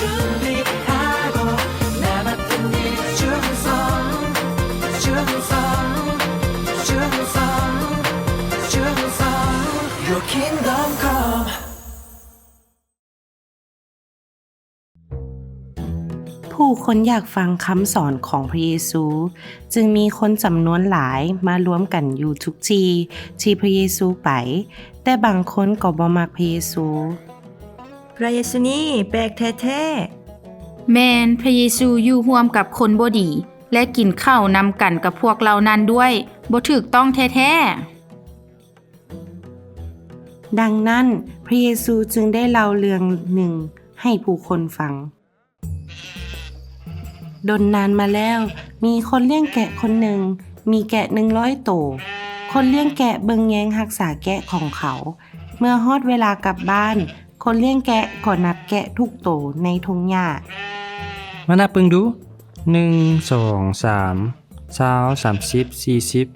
준비하고 나 맡은 일 충성 충성 충성 충성 Your kingdom come ผู้คนอยากฟังคำสอนของพระเยซูจึงมีคนจำนวนหลายมารวมกันอยู่ทุกที่พระเยซูไปแต่บางคนก็บ่มักพระเยซู พระเยซูนี่แปลกแท้ แมนพระเยซูอยู่ร่วมกับคนบ่ดีและกินข้าวนำกันกับพวกเรานั้นด้วยบ่ถูกต้องแท้ๆ ดังนั้นพระเยซูจึงได้เล่าเรื่องหนึ่งให้ผู้คนฟังดนนานมาแล้วมีคนเลี้ยงแกะคนหนึ่งมีแกะ100ตัวคนเลี้ยงแกะเบิ่งแยงรักษาแกะของเขาเมื่อฮอดเวลากลับบ้านคนเลี้ยงแกะก็นับแกะทุกตัวในทุ่งหญ้า มานับเบิ่งดู1 2 3 20 30 40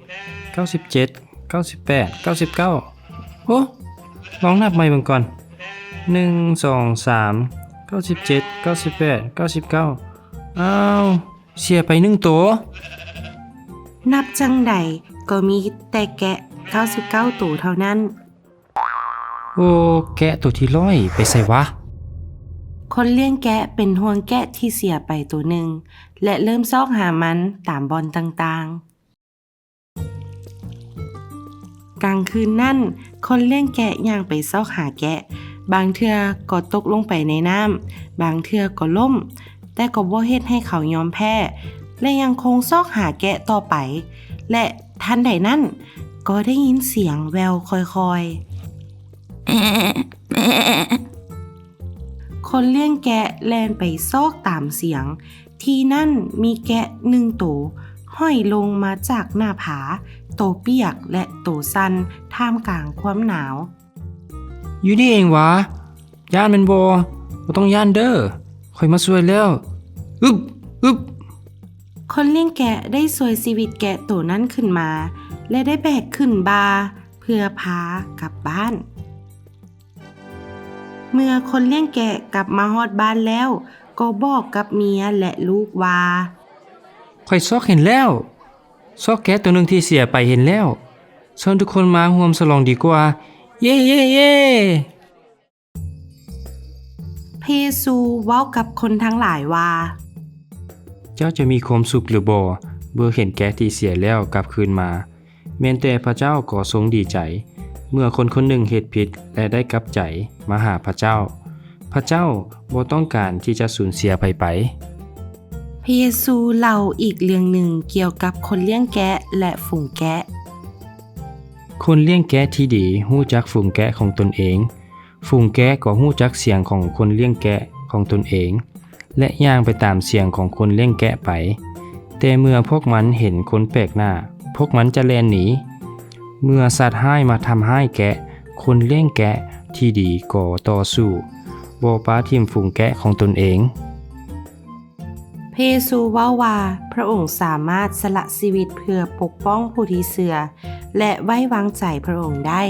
97 98 99โอ้ลองนับใหม่เบิ่งก่อน1 2 3 97 98 99อ้าวเสียไป1ตัว นับจังใดก็มีแต่แกะ99ตัวเท่านั้นโอ้แกะตัวที่100ไปใส่วะ คนเลี้ยงแกะเป็นห่วงแกะที่เสียไปตัวหนึ่งและเริ่มซอกหามันตามบอนต่างๆกลางคืนนั่นคนเลี้ยงแกะย่างไปซอกหาแกะบางเทื่อก็ตกลงไปในน้ำบางเทื่อก็ล่มแต่ก็บ่เฮ็ดให้เขายอมแพ้และยังคงซอกหาแกะต่อไปและทันใดนั้นก็ได้ยินเสียงแววค่อยๆคนเลี้ยงแกะแล่นไปซอกตามเสียงที่นั่นมีแกะ1ตัวห้อยลงมาจากหน้าผาโตเปียกและโตสันท่ามกลางความหนาว อยู่นี่เองวะย่านแม่นบ่ต้องย่านเด้อค่อยมาช่วยแล้วอึบคนเลี้ยงแกะได้ช่วยชีวิตแกะตัวนั้นขึ้นมาและได้แบกขึ้นบาเพื่อพากลับบ้าน เมื่อคนเลี้ยงแกะกลับมาฮอดบ้านแล้วก็บอกกับเมียและลูกว่า ค่อยซอกเห็นแล้วซอกแกะตัวหนึงที่เสียไปเห็นแล้วเชิญทุกคนมาร่วมฉลองดีกว่าเย้เย้เย้พระเยซูเว้ากับคนทั้งหลายว่า เจ้าจะมีความสุขหรือบ่เมื่อเห็นแกะที่เสียแล้วกลับคืนมาแม้นแต่พระเจ้าก็ทรงดีใจเมื่อคนคนหนึ่งเฮ็ดผิดและได้กลับใจมาหาพระเจ้าพระเจ้าบ่ต้องการที่จะสูญเสียไปพระเยซูเล่าอีกเรื่องหนึ่งเกี่ยวกับคนเลี้ยงแกะและฝูงแกะ คนเลี้ยงแกะที่ดีฮู้จักฝูงแกะของตนเองฝูงแกะก็ฮู้จักเสียงของคนเลี้ยงแกะของตนเองและย่างไปตามเสียงของคนเลี้ยงแกะไปแต่เมื่อพวกมันเห็นคนแปลกหน้าพวกมันจะแล่นหนีเมื่อสัตว์ร้ายมาทำร้ายแกะคนเลี้ยงแกะที่ดีก็ต่อสู้บ่ปาทิ่มฝูงแกะของตนเองพระเยซูเว้าว่าพระองค์สามารถสละชีวิตเพื่อปกป้องผู้ที่เชื่อและไว้วางใจพระองค์ได้